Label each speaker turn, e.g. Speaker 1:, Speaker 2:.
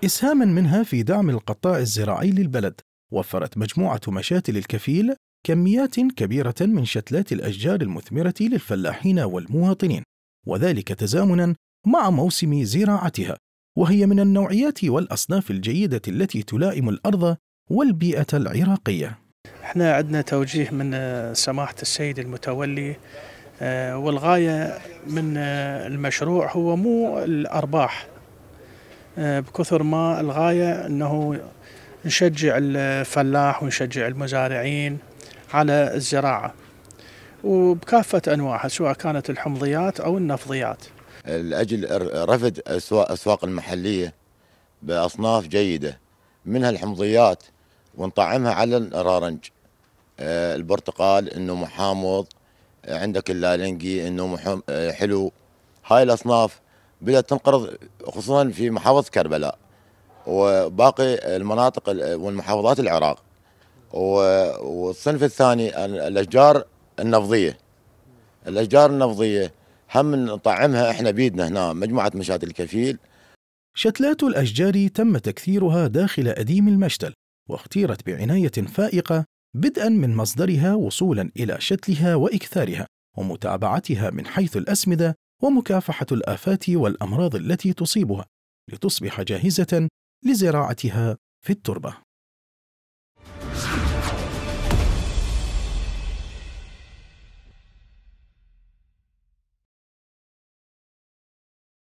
Speaker 1: إسهاماً منها في دعم القطاع الزراعي للبلد، وفرت مجموعة مشاتل الكفيل كميات كبيرة من شتلات الأشجار المثمرة للفلاحين والمواطنين، وذلك تزامناً مع موسم زراعتها، وهي من النوعيات والأصناف الجيدة التي تلائم الأرض والبيئة العراقية.
Speaker 2: احنا عندنا توجيه من سماحة السيد المتولي، والغاية من المشروع هو مو الأرباح بكثر ما الغاية أنه نشجع الفلاح ونشجع المزارعين على الزراعة وبكافة أنواعها، سواء كانت الحمضيات أو النفضيات،
Speaker 3: لأجل رفد الأسواق المحلية بأصناف جيدة منها الحمضيات، ونطعمها على الرارنج، البرتقال إنه محامض، عندك اللالنجي إنه حلو. هاي الأصناف بدأت تنقرض خصوصا في محافظة كربلاء وباقي المناطق والمحافظات العراق. والصنف الثاني الأشجار النفضية. الأشجار النفضية هم نطعمها احنا بيدنا هنا مجموعة مشاتل الكفيل.
Speaker 1: شتلات الأشجار تم تكثيرها داخل أديم المشتل، واختيرت بعناية فائقة بدءاً من مصدرها وصولاً إلى شتلها وإكثارها ومتابعتها من حيث الأسمدة ومكافحة الآفات والأمراض التي تصيبها، لتصبح جاهزة لزراعتها في التربة.